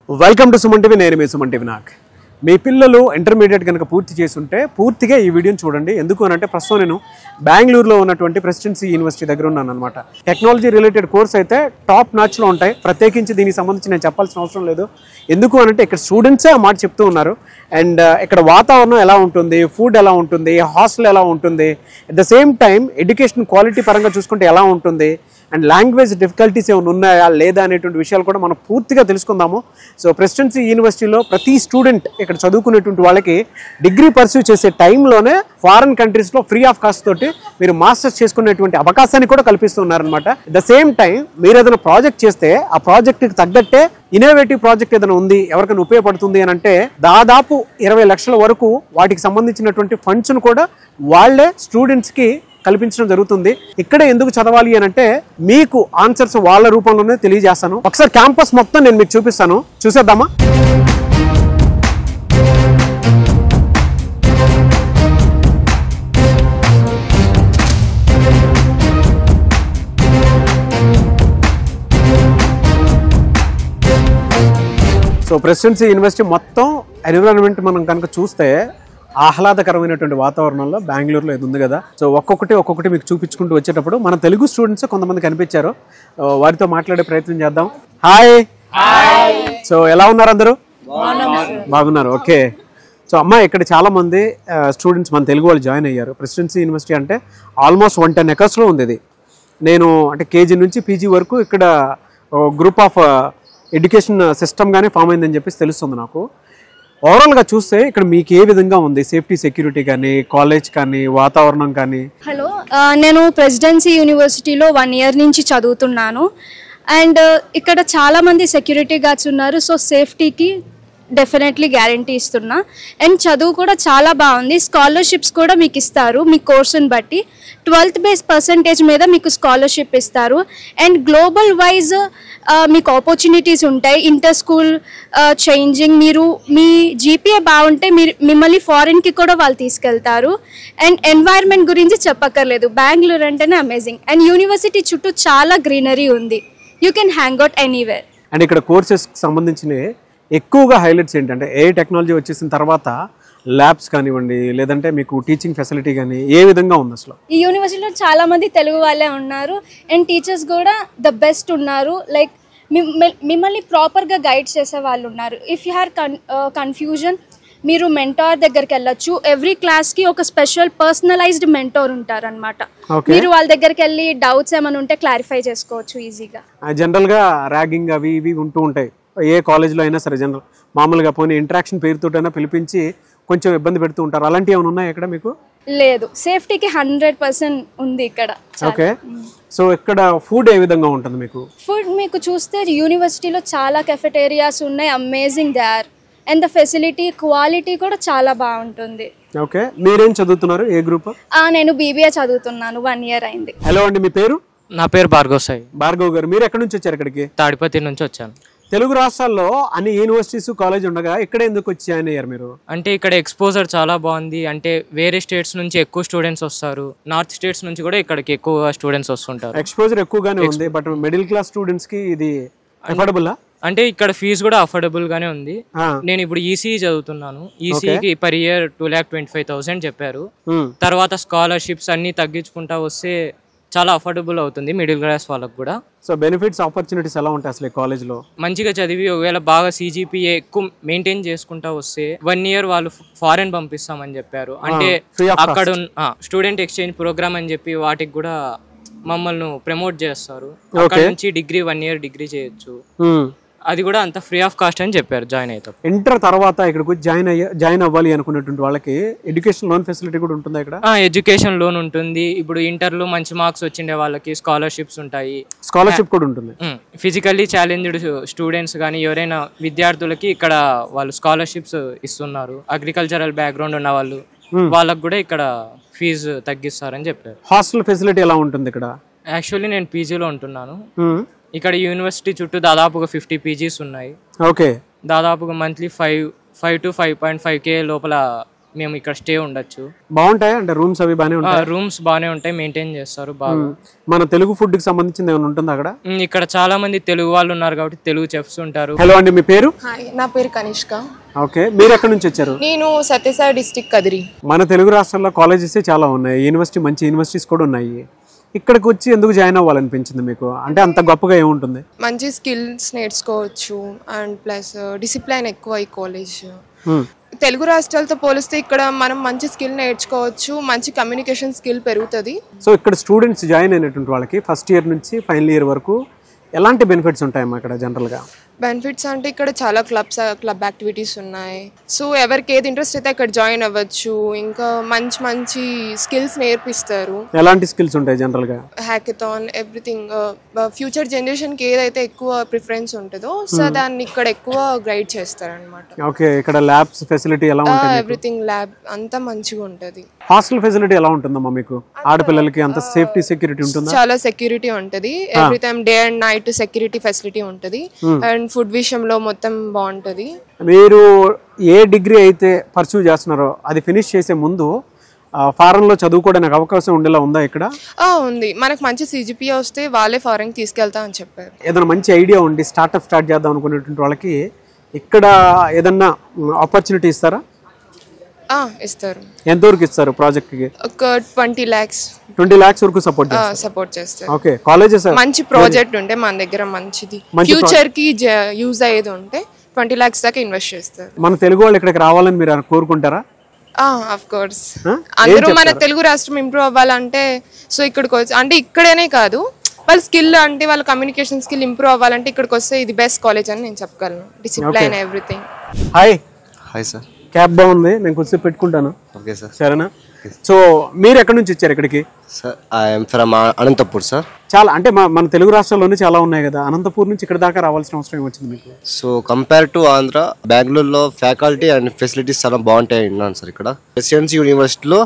Welcome to Suman TV. నేను మీ Suman TV. మీ పిల్లలు intermediate కనుక పూర్తి చేస్తుంటే పూర్తిగా ఈ వీడియోని చూడండి. ఎందుకు అని అంటే ప్రస్తుతం నేను బెంగళూరులో ఉన్నటువంటి ప్రెసిడెన్సీ యూనివర్సిటీ దగ్గర ఉన్నాను అనమాట. టెక్నాలజీ రిలేటెడ్ కోర్స్ అయితే టాప్ నాచ్లో ఉంటాయి. ప్రత్యేకించి దీనికి సంబంధించి నేను చెప్పాల్సిన అవసరం లేదు. ఎందుకు అని అంటే ఇక్కడ స్టూడెంట్సే ఆ మాట చెప్తూ ఉన్నారు. అండ్ ఇక్కడ వాతావరణం ఎలా ఉంటుంది, ఫుడ్ ఎలా ఉంటుంది, హాస్టల్ ఎలా ఉంటుంది, at the same time education quality పరంగా చూసుకుంటే ఎలా ఉంటుంది, అండ్ లాంగ్వేజ్ డిఫికల్టీస్ ఏమైనా ఉన్నాయా లేదా అనేటువంటి విషయాలు కూడా మనం పూర్తిగా తెలుసుకుందాము. సో ప్రెసిడెన్సీ యూనివర్సిటీలో ప్రతి స్టూడెంట్ ఇక్కడ చదువుకునేటువంటి వాళ్ళకి డిగ్రీ పర్సూ చేసే టైంలోనే ఫారెన్ కంట్రీస్లో ఫ్రీ ఆఫ్ కాస్ట్ తోటి మీరు మాస్టర్స్ చేసుకునేటువంటి అవకాశాన్ని కూడా కల్పిస్తున్నారనమాట. అట్ ద సేమ్ టైం మీరు ఏదైనా ప్రాజెక్ట్ చేస్తే ఆ ప్రాజెక్ట్కి తగ్గట్టే ఇన్నోవేటివ్ ప్రాజెక్ట్ ఏదైనా ఉంది, ఎవరికైనా ఉపయోగపడుతుంది అని అంటే దాదాపు 20 లక్షల వరకు వాటికి సంబంధించినటువంటి ఫండ్స్ను కూడా వాళ్లే స్టూడెంట్స్కి కల్పించడం జరుగుతుంది. ఇక్కడే ఎందుకు చదవాలి అని అంటే మీకు ఆన్సర్స్ వాళ్ళ రూపంలోనే తెలియజేస్తాను. ఒకసారి క్యాంపస్ మొత్తం నేను మీకు చూపిస్తాను, చూసేద్దామా? సో ప్రెసిడెన్సీ యూనివర్సిటీ మొత్తం ఎన్విరాన్మెంట్ మనం కనుక చూస్తే ఆహ్లాదకరమైనటువంటి వాతావరణంలో బెంగళూరులో ఇది ఉంది కదా. సో ఒక్కొక్కటి మీకు చూపించుకుంటూ వచ్చేటప్పుడు మన తెలుగు స్టూడెంట్స్ కొంతమంది కనిపించారు. వారితో మాట్లాడే ప్రయత్నం చేద్దాం. హాయ్. సో ఎలా ఉన్నారు అందరూ? బాగున్నారు. ఓకే. సో అమ్మ, ఇక్కడ చాలా మంది స్టూడెంట్స్ మన తెలుగు వాళ్ళు జాయిన్ అయ్యారు. ప్రెసిడెన్సీ యూనివర్సిటీ అంటే ఆల్మోస్ట్ 110 acres ఉంది ఇది. నేను అంటే కేజీ నుంచి పీజీ వరకు ఇక్కడ గ్రూప్ ఆఫ్ ఎడ్యుకేషన్ సిస్టమ్ గానే ఫామ్ అయిందని చెప్పేసి తెలుస్తుంది నాకు. ఓవరాల్గా చూస్తే ఇక్కడ మీకు ఏ విధంగా ఉంది? సేఫ్టీ, సెక్యూరిటీ కానీ, కాలేజ్ కానీ, వాతావరణం కానీ? హలో, నేను ప్రెసిడెన్సీ యూనివర్సిటీలో 1 year నుంచి చదువుతున్నాను. అండ్ ఇక్కడ చాలామంది సెక్యూరిటీ గార్డ్స్ ఉన్నారు. సో సేఫ్టీకి డెఫినెట్లీ గ్యారంటీ ఇస్తున్నా. అండ్ చదువు కూడా చాలా బాగుంది. స్కాలర్షిప్స్ కూడా మీకు ఇస్తారు మీ కోర్సుని బట్టి. 12th బేస్ పర్సంటేజ్ మీద మీకు స్కాలర్షిప్ ఇస్తారు. అండ్ గ్లోబల్ వైజ్ మీకు ఆపర్చునిటీస్ ఉంటాయి. ఇంటర్ స్కూల్ చేంజింగ్, మీరు మీ జీపీఏ బాగుంటే మిమ్మల్ని ఫారిన్కి కూడా వాళ్ళు తీసుకెళ్తారు. అండ్ ఎన్వైర్న్మెంట్ గురించి చెప్పక్కర్లేదు, బెంగళూరు అంటేనే అమేజింగ్. అండ్ యూనివర్సిటీ చుట్టూ చాలా గ్రీనరీ ఉంది. You can hang out anywhere. And ఇక్కడ కోర్సెస్కి సంబంధించిన ఎక్కువగా హైలైట్స్ ఏంటంటే ఏ టెక్నాలజీ వచ్చేసిన తర్వాత ల్యాబ్స్ కానివ్వండి, లేదంటే మీకు టీచింగ్ ఫెసిలిటీ కానీ ఏ విధంగా ఉంది అసలు? ఈ యూనివర్సిటీలో చాలా మంది తెలుగు వాళ్ళే ఉన్నారు. అండ్ టీచర్స్ కూడా ద బెస్ట్ ఉన్నారు. లైక్ మిమ్మల్ని ప్రాపర్గా గైడ్ చేసే వాళ్ళు ఉన్నారు. ఇఫ్ యూ హ్యార్ కన్ఫ్యూజన్, మీరు మెంటార్ దగ్గరికి వెళ్ళొచ్చు. ఎవ్రీ క్లాస్కి ఒక స్పెషల్ పర్సనలైజ్డ్ మెంటార్ ఉంటారు అనమాట. మీరు వాళ్ళ దగ్గరికి వెళ్ళి డౌట్స్ ఏమైనా ఉంటే క్లారిఫై చేసుకోవచ్చు ఈజీగా. జనరల్గా ర్యాగింగ్ అవి ఇవి ఉంటూ ఉంటాయి ఏ కాలేజ్లో అయినా సరే. జనరల్ మామూలుగా పోనీ ఇంటరాక్షన్ పేరుతోటైనా పిలిపించి కొంచెం ఇబ్బంది పెడుతూ ఉంటారు. అలాంటివి ఏమైనా ఉన్నాయి ఇక్కడ మీకు? లేదు, సేఫ్టీకి 100% ఉంది ఇక్కడ. ఓకే. సో ఇక్కడ ఫుడ్ ఏ విధంగా ఉంటుంది మీకు? ఫుడ్ మీకు చూస్తే యూనివర్సిటీలో చాలా కెఫెటేరియాస్ ఉన్నాయి. Amazing they are. And the facility, quality కూడా చాలా బాగుంటుంది. ఓకే. మీరేం చదువుతున్నారు? ఏ గ్రూప్? నేను బీబీఏ చదువుతున్నాను. 1 year అయింది. హలో అండి, మీ పేరు? నా పేరు భార్గవ్ సాయి. భార్గవ్ గారు, మీరు ఎక్కడి నుంచి వచ్చారు ఇక్కడికి? తాడిపత్రి నుంచి వచ్చాను. తెలుగు రాష్ట్రాల్లో అన్ని యూనివర్సిటీస్, కాలేజ్ ఉండగా ఇక్కడ ఎందుకు వచ్చి జాయిన్ అయ్యారు మీరు? అంటే ఇక్కడ ఎక్స్పోజర్ చాలా బాగుంది. అంటే వేరే స్టేట్స్ నుంచి ఎక్కువ స్టూడెంట్స్ వస్తారు. నార్త్ స్టేట్స్ నుంచి కూడా ఇక్కడికి ఎక్కువ స్టూడెంట్స్ వస్తుంటారు. ఎక్స్పోజర్ ఎక్కువగానే ఉంది. బట్ మిడిల్ క్లాస్ స్టూడెంట్స్ కి ఇది అఫోర్డబుల్? అంటే ఇక్కడ ఫీజు కూడా అఫోర్డబుల్ గానే ఉంది. నేను ఇప్పుడు ఈసీఈ చదువుతున్నాను. ఈసీఈకి per year 2,25,000 చెప్పారు. తర్వాత స్కాలర్షిప్స్ అన్ని తగ్గించుకుంటా వస్తే చాలా అఫోర్డబుల్ అవుతుంది మిడిల్ క్లాస్ వాళ్ళకి కూడా. సో బెనిఫిట్స్, ఆపర్చునిటీస్ ఎలా ఉంటాయి అసలు కాలేజ్ లో? మంచిగా చదివి ఒకవేళ బాగా CGPA ఎక్కువ మెయింటైన్ చేసుకుంటా వస్తే 1 year వాళ్ళు ఫారెన్ పంపిస్తామని చెప్పారు. అంటే అక్కడ స్టూడెంట్ ఎక్స్చేంజ్ ప్రోగ్రామ్ అని చెప్పి వాటికి కూడా మమ్మల్ని ప్రమోట్ చేస్తారు. అక్కడ నుంచి డిగ్రీ 1 year డిగ్రీ చేయొచ్చు. అది కూడా అంత ఫ్రీ ఆఫ్ కాస్ట్ అని చెప్పారు జాయిన్ అవుతాం. ఇంటర్ తర్వాత ఇక్కడికి జాయిన్ అవ్వాలి అనుకున్నటువంటి వాళ్ళకి ఎడ్యుకేషన్ లోన్ ఫెసిలిటీ కూడా ఉంటుంది ఇక్కడ? ఎడ్యుకేషన్ లోన్ ఉంటుంది. ఇప్పుడు ఇంటర్లో మంచి మార్క్స్ వచ్చిండే వాళ్ళకి స్కాలర్షిప్స్ ఉంటాయి. స్కాలర్షిప్ కూడా ఉంటుంది. ఫిజికల్లీ ఛాలెంజ్డ్ స్టూడెంట్స్ కానీ ఎవరైనా విద్యార్థులకి ఇక్కడ వాళ్ళు స్కాలర్షిప్స్ ఇస్తున్నారు. అగ్రికల్చరల్ బ్యాక్గ్రౌండ్ ఉన్న వాళ్ళు వాళ్ళకి కూడా ఇక్కడ ఫీజు తగ్గిస్తారని చెప్పారు. హాస్టల్ ఫెసిలిటీ ఎలా ఉంటుంది ఇక్కడ? యాక్చువల్లీ నేను పీజీలో ఉంటున్నాను. ఇక్కడ యూనివర్సిటీ చుట్టూ దాదాపుగా 50 PGs ఉన్నాయి. ఓకే. దాదాపుగా మంత్లీ 5 to 5.5K లోపల మేము ఇక్కడ స్టే ఉండొచ్చు. బాగుంటాయి అంటే రూమ్స్ అవి బాగానే ఉంటాయి. రూమ్స్ బాగానే ఉంటాయి, మెయింటైన్ చేస్తారు బాగా. మన తెలుగు ఫుడ్ కి సంబంధించింది ఏమైనా ఉంటుంది అక్కడ? ఇక్కడ చాలా మంది తెలుగు వాళ్ళు ఉన్నారు కాబట్టి తెలుగు చెఫ్స్ ఉంటారు. హలో అండి, మీ పేరు? నా పేరు కనిష్క. ఓకే, మీరు ఎక్కడి నుంచి వచ్చారు? నేను సత్యసాయి డిస్ట్రిక్ట్ కదిరి. మన తెలుగు రాష్ట్రాల్లో కాలేజెస్ చాలా ఉన్నాయి, యూనివర్సిటీ మంచి యూనివర్సిటీస్ కూడా ఉన్నాయి. ఇక్కడికి వచ్చి ఎందుకు జాయిన్ అవ్వాలనిపించింది మీకు? అంటే అంత గొప్పగా ఏముంటుంది? మంచి స్కిల్స్ నేర్చుకోవచ్చు అండ్ ప్లస్ డిసిప్లైన్ ఎక్కువ ఈ కాలేజ్. తెలుగు రాష్ట్రాలతో పోలిస్తే ఇక్కడ మనం మంచి స్కిల్ నేర్చుకోవచ్చు, మంచి కమ్యూనికేషన్ స్కిల్ పెరుగుతుంది. సో ఇక్కడ స్టూడెంట్స్ జాయిన్ అయినటువంటి వాళ్ళకి ఫస్ట్ ఇయర్ నుంచి ఫైనల్ ఇయర్ వరకు ఎలాంటి బెనిఫిట్స్ ఉంటాయమ్మా ఇక్కడ జనరల్గా? బెనిఫిట్స్ అంటే ఇక్కడ చాలా క్లబ్ యాక్టివిటీస్ ఉన్నాయి. సో ఎవరికి ఏది ఇంట్రెస్ట్ అయితే అక్కడ జాయిన్ అవ్వచ్చు. ఇంకా మంచి మంచి స్కిల్స్ నేర్పిస్తారు. ఎలాంటి స్కిల్స్ ఉంటాయి జనరల్గా? Hackathon, everything. ఫ్యూచర్ జనరేషన్కి ఏదైతే ఎక్కువ ప్రిఫరెన్స్ ఉంటుందో సో దాన్ని ఇక్కడ ఎక్కువ గైడ్ చేస్తారు అనమాట. ఓకే, ఇక్కడ ల్యాబ్స్ ఫెసిలిటీ ఎలా ఉంటుంది? ఎవ్రీథింగ్ ల్యాబ్ అంతా మంచిగా ఉంటుంది. హాస్టల్ ఫెసిలిటీ ఎలా ఉంటుందమ్మా మీకు? ఆడపిల్లలకి అంత సేఫ్టీ సెక్యూరిటీ ఉంటుందా? చాలా సెక్యూరిటీ ఉంటుంది. Every time day and night security facility ఉంటుంది. అండ్ ఫుడ్ విషయంలో మొత్తం బాగుంటుంది. మీరు ఏ డిగ్రీ అయితే పర్సూ చేస్తున్నారో అది ఫినిష్ చేసే ముందు ఫారెన్ లో చదువుకోవడానికి అవకాశం ఉండేలా ఉందా ఇక్కడ? ఉంది. మనకు మంచి సిజిపిఏ వస్తే వాళ్ళే ఫారెన్ తీసుకెళ్తా అని చెప్పారు. ఏదైనా మంచి ఐడియా ఉండి స్టార్ట్అప్ స్టార్ట్ చేద్దాం అనుకునేటువంటి వాళ్ళకి ఇక్కడ ఏదన్నా ఆపర్చునిటీ ఇస్తారా? ఇస్తారు. ఎంతవరకు ఇస్తారు ప్రాజెక్ట్ కి? ఒక 20 lakhs 20 lakhs వరకు సపోర్ట్ చేస్తారు. ఓకే, కాలేజెస్ మంచి ప్రాజెక్ట్ ఉంటే మన దగ్గర మంచిది ఫ్యూచర్ కి యూజ్ అయ్యేది ఉంటే 20 lakhs దాకా ఇన్వెస్ట్ చేస్తారు. మన తెలుగు వాళ్ళు ఇక్కడికి రావాలని మీరు కోరుకుంటారా? Of course. అందరూ మన తెలుగు రాష్ట్రం ఇంప్రూవ్ అవ్వాలంటే సో ఇక్కడికి వచ్చి అంటే ఇక్కడనే కాదు వాళ్ళ స్కిల్ అంటే వాళ్ళ కమ్యూనికేషన్ స్కిల్ ఇంప్రూవ్ అవ్వాలంటే ఇక్కడికి వస్తే ఇది బెస్ట్ కాలేజ్ అని నేను చెప్పగలను. Discipline everything. Hi. Hi sir. Cab బాగుంది, నేను కొంచెం పెట్టుకుంటాను. Okay sir. సరేనా? సో మీరు ఎక్కడి నుంచి వచ్చారు ఇక్కడికి? Sir I'm from Anantapur sir. చాలా అంటే మన తెలుగు రాష్ట్రాల్లోనే చాలా ఉన్నాయి కదా, అనంతపూర్ నుంచి ఇక్కడ దాకా రావాల్సిన అవసరం ఏమొచ్చింది మీకు? సో కంపేర్ టు ఆంధ్ర, బెంగళూరులో ఫ్యాకల్టీ అండ్ ఫెసిలిటీస్ చాలా బాగుంటాయి విన్నాను సార్. ఇక్కడ ప్రెసిడెన్సీ యూనివర్సిటీలో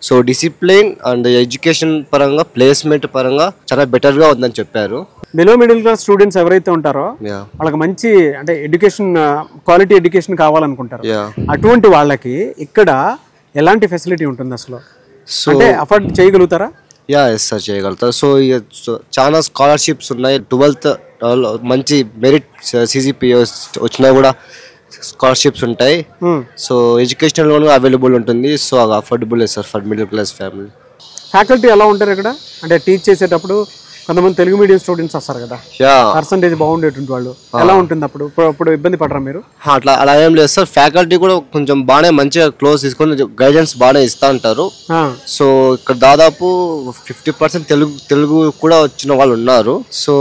సో డిసిప్లిన్ అండ్ ఎడ్యుకేషన్ పరంగా ప్లేస్మెంట్ పరంగా చాలా బెటర్గా ఉందని చెప్పారు. బిలో మిడిల్ క్లాస్ స్టూడెంట్స్ ఎవరైతే ఉంటారో వాళ్ళకి మంచి అంటే ఎడ్యుకేషన్, క్వాలిటీ ఎడ్యుకేషన్ కావాలనుకుంటారు. అటువంటి వాళ్ళకి ఇక్కడ ఎలాంటి ఫెసిలిటీ ఉంటుంది అసలు? అంటే అఫోర్డ్ చేయగలుగుతారా? ఎస్ సార్, చేయగలుగుతారు. సో చాలా స్కాలర్షిప్స్ ఉన్నాయి. 12th మంచి మెరిట్ సిజిపిఏ వచ్చినా కూడా స్కాలర్షిప్స్ ఉంటాయి. సో ఎడ్యుకేషనల్ లోన్ అవైలబుల్ ఉంటుంది. So affordable sir for middle class family. Faculty ఎలా ఉంటారు ఇక్కడ? అంటే టీచ్ చేసేటప్పుడు కొంతమంది తెలుగు మీడియం స్టూడెంట్స్ వస్తారు కదా, పర్సంటేజ్ బాగుండేటువంటి వాళ్ళు ఎలా ఉంటుంది అప్పుడు? ఇప్పుడు ఇబ్బంది పడరా మీరు? అలా ఏం లేదు సార్. ఫ్యాకల్టీ కూడా కొంచెం బాగానే మంచిగా క్లోజ్ తీసుకొని గైడెన్స్ బాగానే ఇస్తా ఉంటారు. సో ఇక్కడ దాదాపు 50% తెలుగు కూడా వచ్చిన వాళ్ళు ఉన్నారు. సో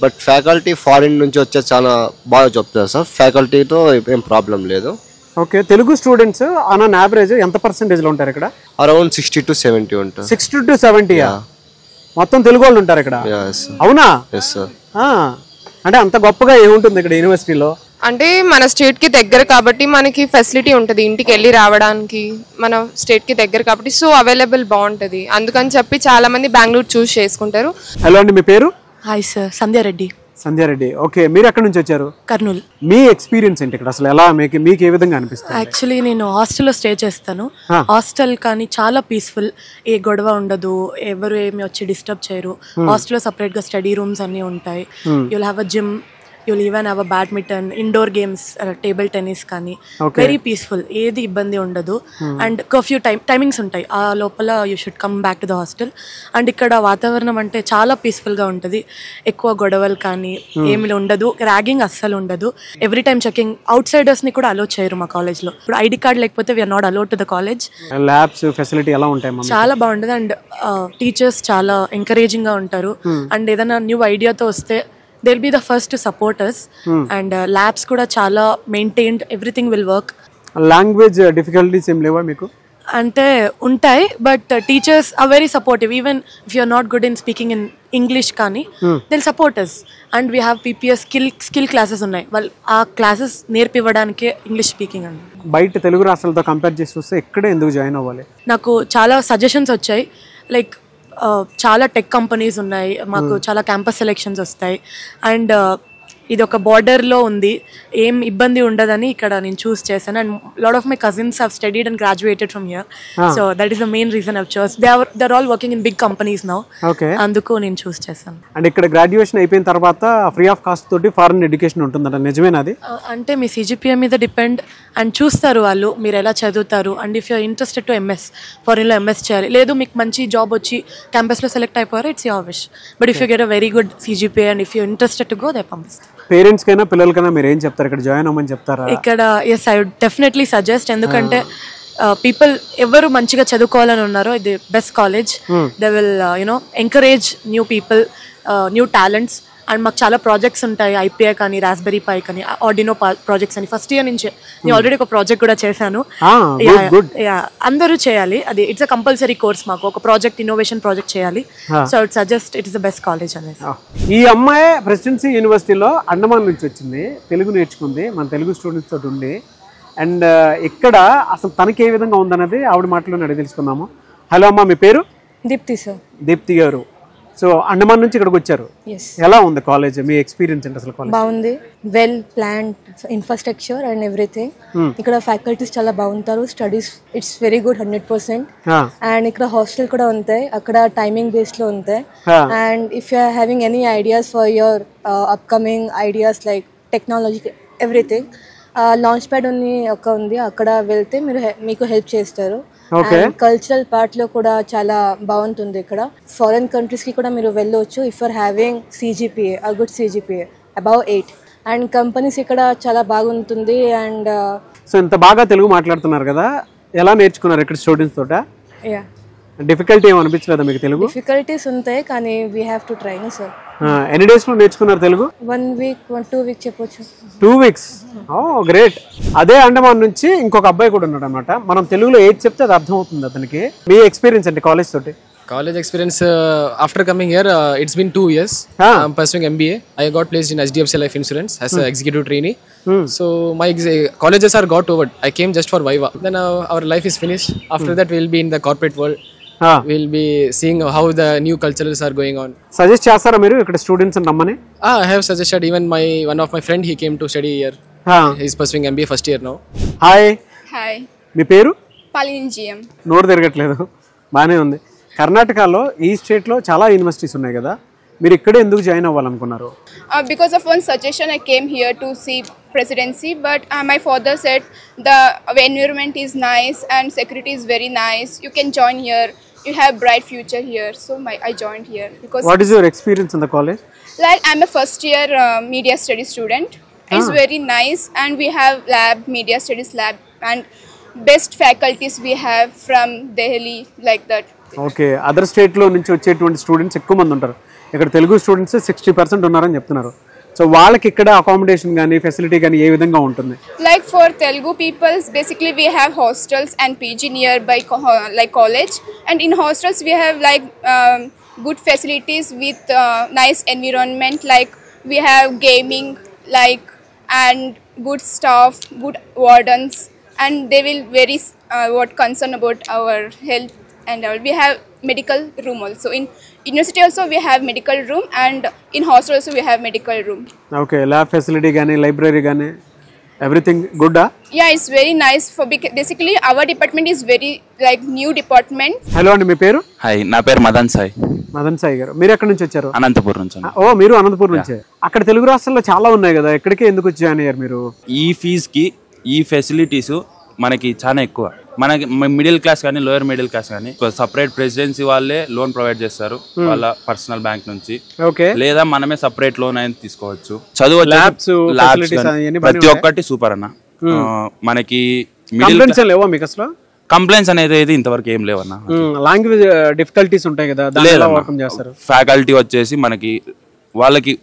బట్ ఫ్యాకల్టీ ఫారిన్ నుంచి వచ్చే చాలా బాగా చెప్తారు సార్. ఫ్యాకల్టీతో ఏం ప్రాబ్లం లేదు. Okay, Telugu students on average ఎంత పర్సెంటేజ్ లో ఉంటారు ఇక్కడ? అరౌండ్ 60 to 70 ఉంటారు. 60 to 70 మొత్తం తెలుగు వాళ్ళు ఉంటారు ఇక్కడ? అవునా? అంటే అంత గొప్పగా ఏముంటుంది ఇక్కడ యూనివర్సిటీలో? అంటే మన స్టేట్ కి దగ్గర కాబట్టి మనకి ఫెసిలిటీ ఉంటుంది ఇంటికి వెళ్ళి రావడానికి. మన స్టేట్ కి దగ్గర కాబట్టి సో అవైలబుల్ బాగుంటుంది. అందుకని చెప్పి చాలా మంది బెంగళూరు చూస్ చేసుకుంటారు. హలో అండి, మీ పేరు? Hi sir, Sandhya Reddy. Sandhya Reddy. Okay, మీరు ఎక్కడి నుంచి వచ్చారు? కర్నూలు. మీ ఎక్స్పీరియన్స్ ఏంటి ఇక్కడ అసలు? ఎలా మీకు ఏ విధంగా అనిపిస్తుంది? యాక్చువల్లీ నేను హాస్టల్లో స్టే చేస్తాను. హాస్టల్ కానీ చాలా పీస్ఫుల్, ఏ గొడవ ఉండదు, ఎవరు ఏమి వచ్చి డిస్టర్బ్ చేయరు. హాస్టల్లో సపరేట్ గా స్టడీ రూమ్స్ అన్ని ఉంటాయి. You'll have a gym, you'll even have a badminton, indoor games, table tennis కానీ వెరీ పీస్ఫుల్, ఏది ఇబ్బంది ఉండదు. అండ్ కర్ఫ్యూ టైమింగ్స్ ఉంటాయి, ఆ లోపల you should come back to the hostel. And ఇక్కడ వాతావరణం అంటే చాలా పీస్ఫుల్గా ఉంటుంది. ఎక్కువ గొడవలు కానీ ఏమి ఉండదు, ర్యాగింగ్ అస్సలు ఉండదు. Every time checking. అవుట్ సైడర్స్ని కూడా అలో చేయరు మా కాలేజ్లో. ఇప్పుడు ఐడి కార్డ్ లేకపోతే we're not allowed to the college. Labs facility ఎలా ఉంటాయి? చాలా బాగుంటుంది. అండ్ టీచర్స్ చాలా ఎంకరేజింగ్గా ఉంటారు. అండ్ ఏదైనా న్యూ ఐడియాతో వస్తే they'll be the first to support us. And labs kuda chala maintained, everything will work. Language difficulties em leva meeku? Ante untai, but teachers are very supportive. Even if you're not good in speaking in English kani, they'll support us. And we have PPS skill classes unnai. Well, aa classes nerpivadanike English speaking andi. బయట తెలుగు రాష్ట్రాలతో compare చేసి చూస్తే ఎక్కడ ఎందుకు join అవ్వాలి? నాకు చాలా suggestions వచ్చాయి. లైక్ చాలా టెక్ కంపెనీస్ ఉన్నాయి, మాకు చాలా క్యాంపస్ సెలెక్షన్స్ వస్తాయి. అండ్ ఇది ఒక బార్డర్లో ఉంది, ఏం ఇబ్బంది ఉండదని ఇక్కడ నేను చూస్ చేశాను. And lot of my cousins have studied and graduated from here. So that is the main reason I've chose. They are all working in big companies now. అందుకు నేను చూస్ చేశాను. అండ్ ఇక్కడ గ్రాడ్యుయేషన్ అయిపోయిన తర్వాత free of cost తోటి foreign education ఉంటుందంట, నిజమేనా అది? అంటే మీ CGPA మీద డిపెండ్ అండ్ చూస్తారు వాళ్ళు మీరు ఎలా చదువుతారు. And if you're interested to MS, ఫారెన్లో MS చేయాలి, లేదు మీకు మంచి జాబ్ వచ్చి క్యాంపస్లో సెలెక్ట్ అయిపోయారు, it's your wish. But if you get a very good CGPA and if you interested to go, they పంపిస్తారు. పేరెంట్స్ కైనా పిల్లలకైనా మీరు ఏం చెప్తారు ఇక్కడ జాయిన్ అవ్వమని చెప్తారా? ఇక్కడ yes, I would definitely suggest. ఎందుకంటే పీపుల్ ఎవరు మంచిగా చదువుకోవాలని ఉన్నారో ఇది best college. They will encourage new people, new talents. And మాకు చాలా ప్రాజెక్ట్స్ ఉంటాయి, IPA కానీ, రాస్బెరీ పై కానీ, ఆర్డినో ప్రాజెక్ట్స్ అని. ఫస్ట్ ఇయర్ నుంచి నేను ఆల్రెడీ ఒక ప్రాజెక్ట్ కూడా చేశాను. అందరూ చేయాలి, అది ఇట్స్ అ కంపల్సరీ కోర్స్. మాకు ఒక ప్రాజెక్ట్, ఇన్నోవేషన్ ప్రాజెక్ట్ చేయాలి. So I would suggest it is the best college అనేది. ఈ అమ్మాయి ప్రెసిడెన్సీ యూనివర్సిటీలో అండమాన్ నుంచి వచ్చింది, తెలుగు నేర్చుకుంది, మన తెలుగు స్టూడెంట్స్ తోటి ఉండి. అండ్ ఇక్కడ అసలు తనకి ఏ విధంగా ఉందన్నది ఆవిడ మాటలోనే అడిగి తెలుసుకుందాము. హలో అమ్మా, మీ పేరు? దీప్తి సార్. దీప్తి గారు, సో అండమాన్ నుంచి ఇక్కడికి వచ్చారు. ఎలా ఉంది కాలేజ్, మీ ఎక్స్పీరియన్స్ అంటే? అసలు కాలేజ్ బాగుంది, well planned infrastructure and everything. ఇక్కడ ఫ్యాకల్టీస్ చాలా బాగుంటారు, studies it's very good 100%. And ఇక్కడ హాస్టల్ కూడా ఉంటాయి, అక్కడ టైమింగ్ బేస్ లో ఉంటాయి. And if you are having any ideas for your upcoming ideas like technology everything, launch pad ఉంది, అక్కడ వెళ్తే మీకు హెల్ప్ చేస్తారు. కల్చరల్ పార్ట్ లో కూడా చాలా బాగుంటుంది. ఇక్కడ ఫారెన్ కంట్రీస్ కి కూడా మీరు వెళ్ళవచ్చు if are having CGPA, a good CGPA above 8. And companies ఇక్కడ చాలా బాగుంటుంది. అండ్ సో ఇంత బాగా తెలుగు మాట్లాడుతున్నారు కదా, ఎలా నేర్చుకున్నారు ఇక్కడ స్టూడెంట్స్ తోట? డిఫికల్టీ ఏమి అనిపించలేదా మీకు తెలుగు? డిఫికల్టీస్ ఉంటాయి కానీ we have to try sir. ఎన్ని డేస్ లో నేర్చుకున్నారు తెలుగు? 1 week 2 weeks చెప్పొచ్చు. 2 weeks? ఓ గ్రేట్. అదే అండమాన్ నుంచి ఇంకొక అబ్బాయి కూడా ఉన్నాడు అనమాట. మనం తెలుగులో ఏది చెప్తే అది అర్థం అవుతుంది అతనికి. మీ ఎక్స్పీరియన్స్ అంటే కాలేజ్ తోటి? College experience after coming here, it's been 2 years. I'm pursuing MBA. I got placed in HDFC Life Insurance as an executive trainee. So my colleges are got over. I came just for Viva. Then our life is finished. After that, we'll be in the corporate world. We'll be seeing how the new cultures are going on. Suggest చేస్తారా మీరు ఇక్కడ students రమ్మని? I have suggested. Even one of my friend, he came to study here. He's pursuing MBA first year now. Hi, మీ పేరు? పాలింజియం. నోరు తిరగట్లేదు, బాగానే ఉంది. కర్ణాటకలో ఈ స్టేట్లో చాలా యూనివర్సిటీస్ ఉన్నాయి కదా, మీరు ఇక్కడే ఎందుకు join అవ్వాలనుకున్నారు? Because of one suggestion I came here to see presidency, but my father said the environment is nice and security is very nice, you can join here, you have bright future here. So I joined here because What is your experience in the college? Like I'm a first year media studies student. It's very nice and we have lab, media studies lab, and best faculties we have from Delhi, like that. Okay, other స్టేట్లో నుంచి వచ్చేటువంటి students ఎక్కువ మంది ఉంటారు. ఇక్కడ Telugu students 60% ఉన్నారని చెప్తున్నారు. So వాళ్ళకి ఇక్కడ అకామిడేషన్ కానీ ఫెసిలిటీ కానీ ఏ విధంగా ఉంటుంది? Like for Telugu peoples, basically we have hostels and PG nearby like college, and in hostels we have like good facilities with nice environment, like we have gaming like and good staff, good wardens, and they will very concern about our health. And we have medical room also. In university also we have medical room, and in hostel also we have medical room. Okay, lab facility gaani, library gaani, everything good? Yeah, it's very nice. For basically our department is very like new department. Hello andi, మీ పేరు? Hi, నా పేరు మదన్ సాయి. మదన్ సాయి గారు, మీరు ఎక్కడి నుంచి వచ్చారు? అనంతపురం నుంచి. ఓ, మీరు అనంతపురం నుంచే. అక్కడ తెలుగు రాష్ట్రాల్లో చాలా ఉన్నాయి కదా, ఎక్కడికి ఎందుకు జాయిన్ అయ్యారు మీరు? ఈ ఫీజుకి ఈ ఫెసిలిటీస్ మనకి చాలా ఎక్కువ. మనకి మిడిల్ క్లాస్ కానీ లోయర్ మిడిల్ క్లాస్ కానీ సపరేట్ ప్రెసిడెన్సీ వాళ్ళే లోన్ ప్రొవైడ్ చేస్తారు వాళ్ళ పర్సనల్ బ్యాంక్ నుంచి, లేదా మనమే సపరేట్ లోన్ అయినా తీసుకోవచ్చు. చదువు ప్రతి ఒక్కటి సూపర్ అన్న. మనకి కంప్లైంట్స్ అనేది ఇంతవరకు ఏం లేవన్నా. లాంగ్వేజ్ డిఫికల్టీస్ ఉంటాయి కదా, ఫ్యాకల్టీ వచ్చేసి మనకి వాళ్ళకి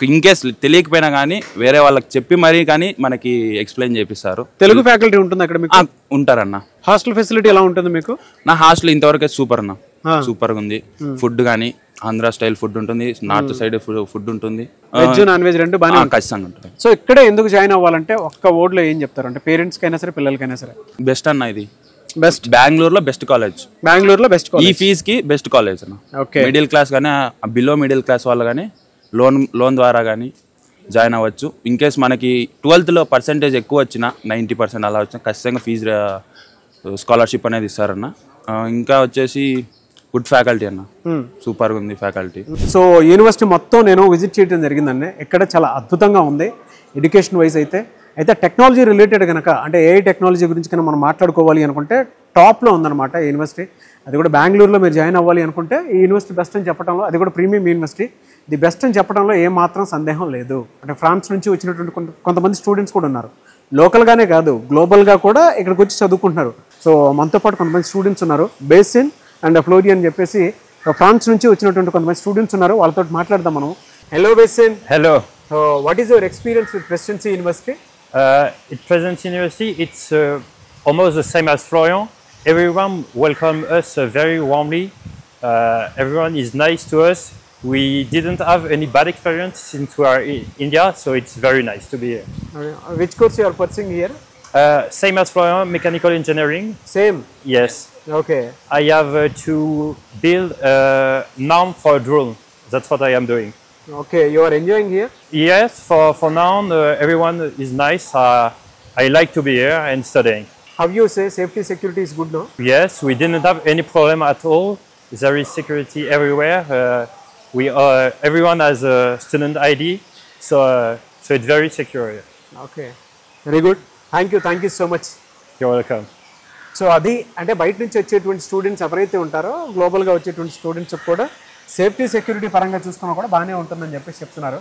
ఇన్ కేస్ తెలియకపోయినా కానీ వేరే వాళ్ళకి చెప్పి మరీ కానీ మనకి ఎక్స్ప్లెయిన్ చేపిస్తారు. తెలుగు ఫ్యాకల్టీ ఉంటుంది అక్కడ మీకు? ఉంటారన్న. హాస్టల్ ఫెసిలిటీ ఎలా ఉంటుంది మీకు? నా హాస్టల్ ఇంతవరకు సూపర్ అన్న, సూపర్ గా ఉంది. ఫుడ్ కానీ ఆంధ్ర స్టైల్ ఫుడ్ ఉంటుంది, నార్త్ సైడ్ ఫుడ్ ఉంటుంది, వెజ్ నాన్ వెజ్ రెండు బాగా ఖచ్చితంగా ఉంటుంది. సో ఇక్కడే ఎందుకు జాయిన్ అవ్వాలంటే ఒక్క వర్డ్ లో ఏం చెప్తారు అంటే పేరెంట్స్ కైనా సరే పిల్లలకైనా సరే? బెస్ట్ అన్న, ఇది బెస్ట్. బెంగళూరులో బెస్ట్ కాలేజ్. బెంగళూరులో బెస్ట్ కాలేజ్. ఈ ఫీజ్ కి బెస్ట్ కాలేజ్ అన్న. మిడిల్ క్లాస్ కానీ బిలో మిడిల్ క్లాస్ వాళ్ళు కానీ లోన్ ద్వారా కానీ జాయిన్ అవ్వచ్చు. ఇన్ కేస్ మనకి 12th పర్సెంటేజ్ ఎక్కువ వచ్చినా 90% అలా వచ్చినా ఖచ్చితంగా ఫీజు స్కాలర్షిప్ అనేది ఇస్తారన్న. ఇంకా వచ్చేసి గుడ్ ఫ్యాకల్టీ అన్న, సూపర్గా ఉంది ఫ్యాకల్టీ. సో యూనివర్సిటీ మొత్తం నేను విజిట్ చేయడం జరిగిందండి. ఇక్కడ చాలా అద్భుతంగా ఉంది ఎడ్యుకేషన్ వైజ్ అయితే. టెక్నాలజీ రిలేటెడ్ కనుక అంటే ఏఐ టెక్నాలజీ గురించి కనుక మనం మాట్లాడుకోవాలి అనుకుంటే టాప్లో ఉందన్నమాట ఈ యూనివర్సిటీ. అది కూడా బెంగళూరులో మీరు జాయిన్ అవ్వాలి అనుకుంటే ఈ యూనివర్సిటీ బెస్ట్ అని చెప్పడంలో, అది కూడా ప్రీమియం యూనివర్సిటీ, ది బెస్ట్ అని చెప్పడంలో ఏమాత్రం సందేహం లేదు. అంటే ఫ్రాన్స్ నుంచి వచ్చినటువంటి కొంతమంది స్టూడెంట్స్ కూడా ఉన్నారు, లోకల్గానే కాదు గ్లోబల్గా కూడా ఇక్కడికి వచ్చి చదువుకుంటున్నారు. సో మనతో పాటు కొంతమంది స్టూడెంట్స్ ఉన్నారు, బేసిన్ అండ్ ఫ్లోరియన్ అని చెప్పేసి ఫ్రాన్స్ నుంచి వచ్చినటువంటి కొంతమంది స్టూడెంట్స్ ఉన్నారు, వాళ్ళతో మాట్లాడదాం మనం. Hello basin. Hello. What is your experience with presidency university? At Presidency University, it's almost the same as Florian. Everyone welcomed us very warmly. Everyone is nice to us. We didn't have any bad experience since we are in India, so it's very nice to be here. Which course you are pursuing here? Same as Florian, mechanical engineering. Same? Yes. Okay. I have to build a norm for a drone. That's what I am doing. Okay, you are enjoying here? Yes, for now everyone is nice. I like to be here and studying. How you say safety security is good now? Yes, we didn't have any problem at all. There is security everywhere. Everyone has a student ID, so it's very secure here. Okay, very good. Thank you so much. You're welcome. So అది అంటే బయట నుంచి వచ్చేటువంటి students ఎవరైతే ఉంటారో గ్లోబల్గా వచ్చేటువంటి students కూడా safety security పరంగా చూసుకున్నా కూడా బాగానే ఉంటుందని చెప్పేసి చెప్తున్నారు.